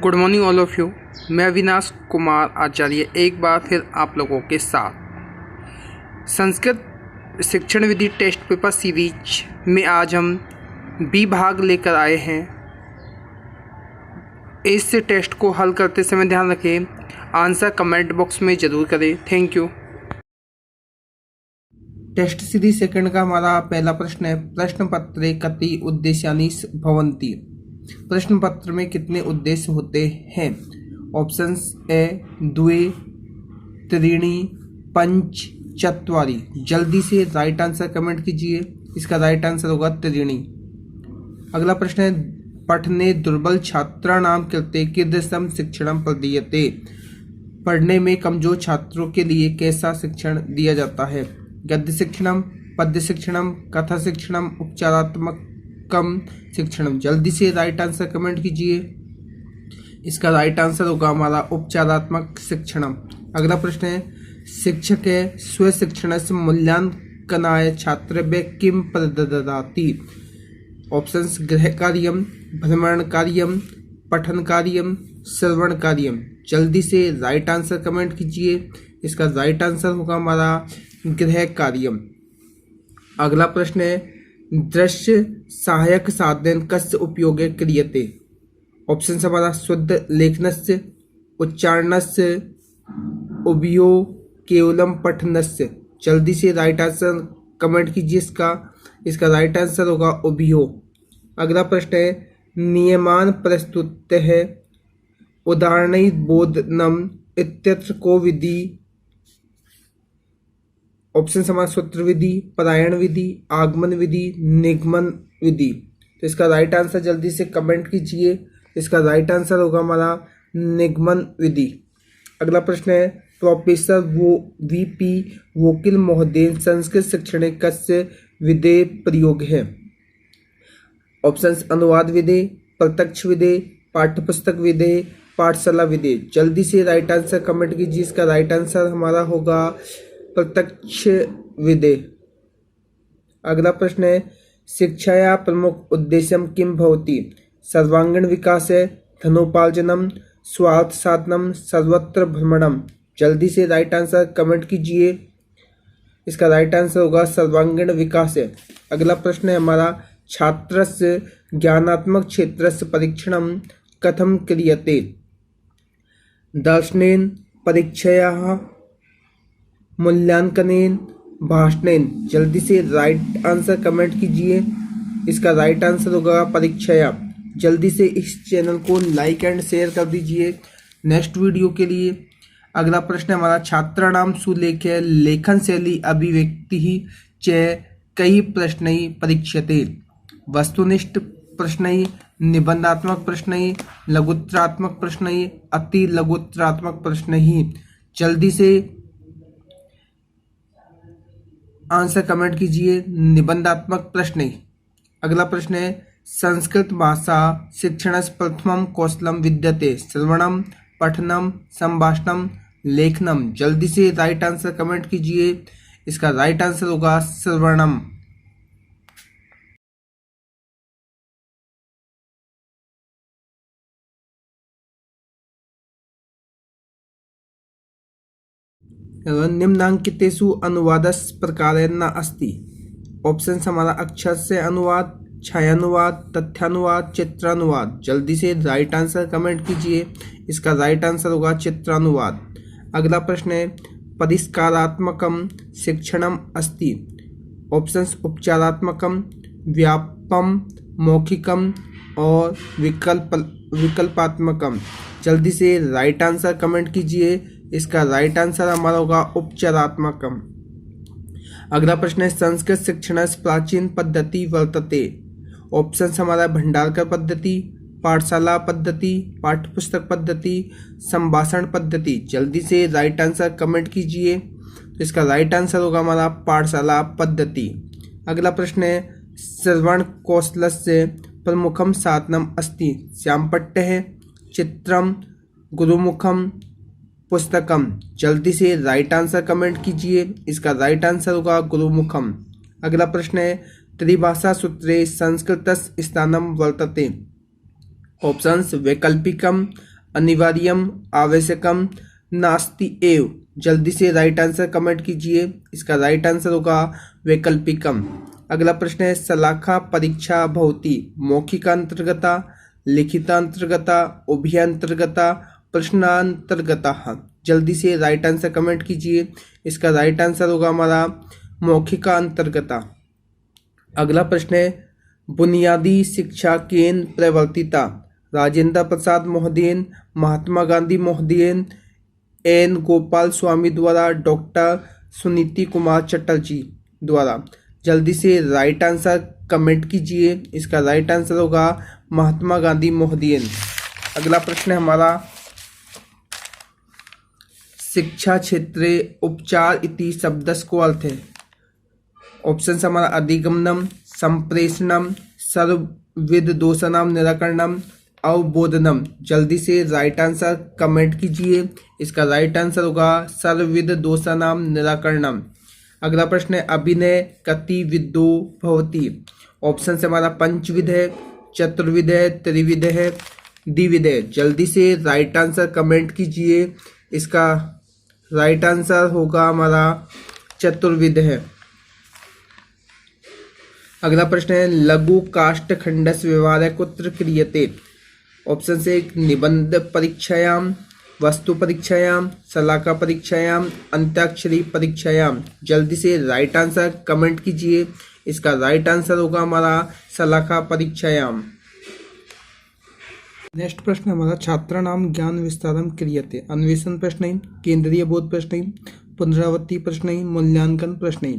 Good morning all of you. मैं अविनाश कुमार आचार्य एक बार फिर आप लोगों के साथ संस्कृत शिक्षण विधि टेस्ट पेपर सीरीज में आज हम बी भाग लेकर आए हैं। इस टेस्ट को हल करते समय ध्यान रखें, आंसर कमेंट बॉक्स में ज़रूर करें। Thank you. Test series second का हमारा पहला प्रश्न है, प्रश्न पत्रे कति उद्देश्यानि भवन्ति। प्रश्न पत्र में कितने उद्देश्य होते हैं? ऑप्शंस ए द्वे, त्रीणि, पंच, चत्वारि। जल्दी से राइट आंसर कमेंट कीजिए। इसका राइट आंसर होगा त्रीणि। अगला प्रश्न है, पठने दुर्बल छात्राणां कृते कीदृशं शिक्षणं प्रदीयते। पढ़ने में कमजोर छात्रों के लिए कैसा शिक्षण दिया जाता है? गद्य शिक्षणम, पद्य शिक्षणम, कथा शिक्षणम, उपचारात्मकम शिक्षणम। जल्दी से राइट आंसर कमेंट कीजिए। इसका राइट आंसर होगा हमारा उपचारात्मक शिक्षणम। अगला प्रश्न है, शिक्षक स्व शिक्षणस्य मूल्यांकनाय छात्रेभ्यः किं प्रददाति। ऑप्शंस गृह कार्यम, भ्रमण कार्यम, पठन कार्यम, श्रवण कार्यम। जल्दी से राइट आंसर कमेंट कीजिए। इसका राइट आंसर होगा हमारा गृह कार्यम। अगला प्रश्न है, दृश्य सहायक साधन कस्य उपयोगे क्रियते। ऑप्शन हमारा शुद्ध लेखनस्य, उच्चारणस्य, उभयो केवलम पठनस्य। जल्दी से राइट आंसर कमेंट कीजिए। इसका राइट आंसर होगा उभयो। अगला प्रश्न है, नियमान प्रस्तुत है उदाहरणै बोधनम इत्यत्र को विधि। ऑप्शन हमारा सूत्र विधि, परायण विधि, आगमन विधि, निगमन विधि। तो इसका राइट आंसर जल्दी से कमेंट कीजिए। इसका राइट आंसर होगा हमारा निगमन विधि। अगला प्रश्न है, प्रोफेसर वीपी वोकिल महोदय संस्कृत शिक्षणे कस्य विधेय प्रयोग है। ऑप्शंस अनुवाद विधेय, प्रत्यक्ष विधेय, पाठ्यपुस्तक विधेय, पाठशाला विधेय। जल्दी से राइट आंसर कमेंट कीजिए। इसका राइट आंसर हमारा होगा प्रत्यक्ष विधेय। अगला प्रश्न है, शिक्षाया प्रमुख उद्देश्यम किम भवति। सर्वांगीण विकास है, धनोपार्जनम, स्वार्थ साधनम, सर्वत्र भ्रमणम। जल्दी से राइट आंसर कमेंट कीजिए। इसका राइट आंसर होगा सर्वांगीण विकास है। अगला प्रश्न है हमारा, छात्रस्य ज्ञानात्मक क्षेत्रस्य परीक्षणम कथम क्रियते। दर्शनेन, परीक्षया, मूल्यांकनेन, भाषणेन। जल्दी से राइट आंसर कमेंट कीजिए। इसका राइट आंसर होगा परीक्षया। जल्दी से इस चैनल को लाइक एंड शेयर कर दीजिए नेक्स्ट वीडियो के लिए। अगला प्रश्न हमारा, छात्राणां सुलेख्य लेखन शैली अभिव्यक्ति च कई प्रश्न परीक्षते। वस्तुनिष्ठ प्रश्न, निबंधात्मक प्रश्न, लघुत्तरात्मक प्रश्न, अति लघुत्तरात्मक प्रश्न। जल्दी से आंसर कमेंट कीजिए। निबंधात्मक प्रश्न। अगला प्रश्न है, संस्कृत भाषा शिक्षणस्य प्रथमं कौशलम विद्यते। श्रवणम, पठनम, संभाषणम, लेखनम। जल्दी से राइट आंसर कमेंट कीजिए। इसका राइट आंसर होगा श्रवणम। निम्नांकितेषु अनुवादस्य प्रकारेण न अस्ति। ऑप्शन हमारा अक्षर से अनुवाद, छायानुवाद, तथ्यानुवाद, चित्रानुवाद। जल्दी से राइट आंसर कमेंट कीजिए। इसका राइट आंसर होगा चित्रानुवाद। अगला प्रश्न है, परिष्कारात्मकम शिक्षणम अस्ति। ऑप्शंस उपचारात्मकम, व्यापम, मौखिकम और विकल्पात्मकम। जल्दी से राइट आंसर कमेंट कीजिए। इसका राइट आंसर हमारा होगा उपचारात्मकम। अगला प्रश्न है, संस्कृत शिक्षणस्य प्राचीन पद्धति वर्तते। ऑप्शन हमारा भंडारकर पद्धति, पाठशाला पद्धति, पाठ्यपुस्तक पद्धति, संभाषण पद्धति। जल्दी से राइट आंसर कमेंट कीजिए। तो इसका राइट आंसर होगा हमारा पाठशाला पद्धति। अगला प्रश्न है, श्रवण कौशलस्य प्रमुखम साधनम अस्ति। श्यामपट्टः, चित्रम, गुरुमुखम, पुस्तकम। जल्दी से राइट आंसर कमेंट कीजिए। इसका राइट आंसर होगा गुरुमुखम। अगला प्रश्न है, त्रिभाषा सूत्रे संस्कृतस्य स्थानं वर्तते। ऑप्शंस वैकल्पिकम, अनिवार्यम, आवश्यकम, नास्ति एव। जल्दी से राइट आंसर कमेंट कीजिए। इसका राइट आंसर होगा वैकल्पिकम। अगला प्रश्न है शलाका परीक्षा भवति मौखिकांतर्गता, लिखितांतर्गता, उभयांतर्गता, प्रश्नांतर्गता। जल्दी से राइट आंसर कमेंट कीजिए। इसका राइट आंसर होगा हमारा मौखिकांतर्गता। अगला प्रश्न है बुनियादी शिक्षा केन प्रवर्तिता राजेंद्र प्रसाद महोदयन, महात्मा गांधी महोदयन, एन गोपाल स्वामी द्वारा, डॉक्टर सुनीति कुमार चटर्जी द्वारा। जल्दी से राइट आंसर कमेंट कीजिए। इसका राइट आंसर होगा महात्मा गांधी महोदयन। अगला प्रश्न है हमारा शिक्षा क्षेत्रे उपचार इति शब्दस्य को अर्थ है। ऑप्शन हमारा अधिगमनम, संप्रेषणम, सर्वविध दोषानाम निराकरणम, अवबोधनम। जल्दी से राइट आंसर कमेंट कीजिए। इसका राइट आंसर होगा सर्वविध दोषानाम निराकरणम। अगला प्रश्न है अभिनय कति विदो भवति। ऑप्शन से हमारा पंचविध है, चतुर्विध है, त्रिविध है, द्विविध है। जल्दी से राइट आंसर कमेंट कीजिए। इसका राइट आंसर होगा हमारा चतुर्विध है। अगला प्रश्न है लघु काष्ठ खंडस्य व्यवहार कुत्र क्रियते। ऑप्शन से निबंध परीक्षायाम, वस्तु परीक्षायाम, शलाका परीक्षायाम, अंत्याक्षरी परीक्षायाम। जल्दी से राइट आंसर कमेंट कीजिए। इसका राइट आंसर होगा हमारा शलाका परीक्षायाम। नेक्स्ट प्रश्न हमारा छात्राणाम ज्ञान विस्तारम क्रियते। अन्वेषण प्रश्न, केंद्रीय बोध प्रश्न, पुनरावृत्ति प्रश्न, मूल्यांकन प्रश्न।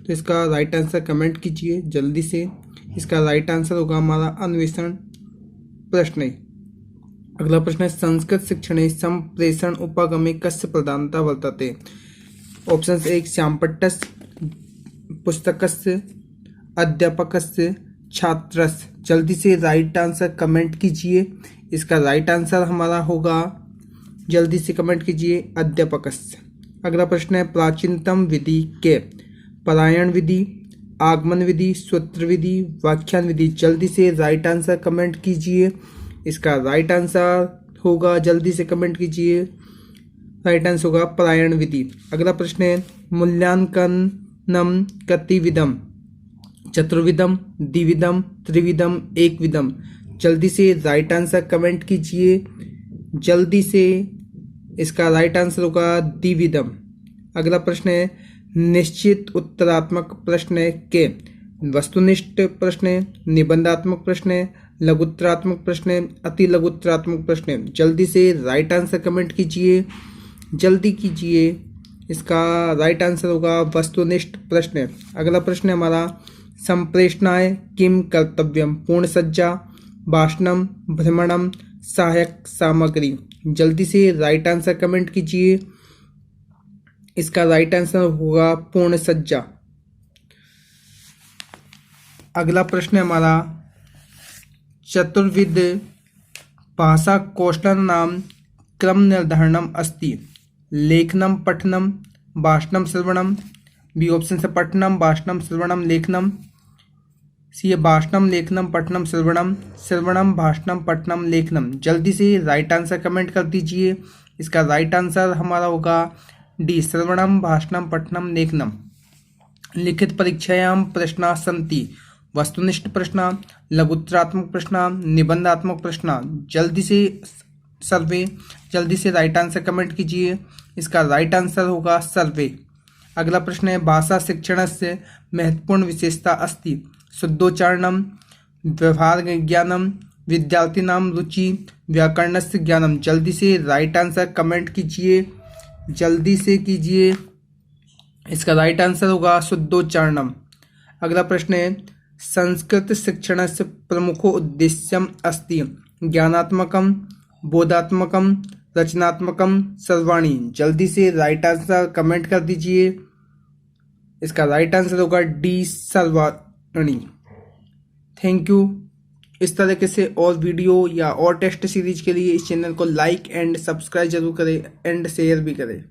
तो इसका राइट आंसर कमेंट कीजिए जल्दी से। इसका राइट आंसर होगा हमारा अन्वेषण प्रश्न। अगला प्रश्न है संस्कृत शिक्षणे संप्रेषण उपागमे कस्य प्रधानता वर्तते। ऑप्शन एक श्यामपट्टस्य, पुस्तकस्य, अध्यापकस्य, छात्रस्य। जल्दी से राइट आंसर कमेंट कीजिए। इसका राइट आंसर हमारा होगा, जल्दी से कमेंट कीजिए, अध्यापकस्य। अगला प्रश्न है प्राचीनतम विधि के। परायण विधि, आगमन विधि, सूत्र विधि, व्याख्यान विधि। जल्दी से राइट आंसर कमेंट कीजिए। इसका राइट आंसर होगा, जल्दी से कमेंट कीजिए, राइट आंसर होगा परायण विधि। अगला प्रश्न है मूल्यांकनम कतिविधम, चतुर्विधम, द्विविधम, त्रिविधम, एकविधम। जल्दी से राइट आंसर कमेंट कीजिए। जल्दी से इसका राइट आंसर होगा द्विविधम। अगला प्रश्न है निश्चित उत्तरात्मक प्रश्न के। वस्तुनिष्ठ प्रश्न, निबंधात्मक प्रश्न, लघुत्तरात्मक प्रश्न, अति लघुत्तरात्मक प्रश्न। जल्दी से राइट आंसर कमेंट कीजिए, जल्दी कीजिए। इसका राइट आंसर होगा वस्तुनिष्ठ प्रश्न। अगला प्रश्न है हमारा संप्रेषणाय किम कर्तव्यम। पूर्ण सज्जा, भाषणम, भ्रमणम, सहायक सामग्री। जल्दी से राइट आंसर कमेंट कीजिए। इसका राइट आंसर होगा पूर्ण सज्जा। अगला प्रश्न है हमारा चतुर्विध भाषा कौशलानां क्रम निर्धारणम अस्ति। लेखनम, पठनम, भाषणम, श्रवणम। बी ऑप्शन से पठनम, भाषणम, श्रवणम, लेखनम। सी है भाषणम, लेखनम, पठनम, श्रवणम, श्रवणम, भाषणम, पठनम, लेखनम। जल्दी से राइट आंसर कमेंट कर दीजिए। इसका राइट आंसर हमारा होगा डी, श्रवणम, भाषणम, पठनम, लेखनम। लिखित परीक्षायाम प्रश्ना सन्ति। वस्तुनिष्ठ प्रश्न, लघुत्तरात्मक प्रश्न, निबंधात्मक प्रश्न। जल्दी से सर्वे, जल्दी से राइट आंसर कमेंट कीजिए। इसका राइट आंसर होगा सर्वे। अगला प्रश्न है भाषा शिक्षणस्य महत्वपूर्ण विशेषता अस्ति। शुद्धोच्चारणम, व्यवहार ज्ञानम, विद्यार्थिनां रुचि, व्याकरणस्य ज्ञानम। जल्दी से राइट आंसर कमेंट कीजिए, जल्दी से कीजिए। इसका राइट आंसर होगा शुद्धोच्चारणम। अगला प्रश्न है संस्कृत शिक्षणस्य प्रमुखो उद्देश्यम अस्ति। ज्ञानात्मकम, बोधात्मकम, रचनात्मकम, सर्वाणी। जल्दी से राइट आंसर कमेंट कर दीजिए। इसका राइट आंसर होगा डी, सर्वाणी। Thank you. इस तरीके से और वीडियो या और टेस्ट सीरीज के लिए इस चैनल को लाइक एंड सब्सक्राइब जरूर करें एंड शेयर भी करें।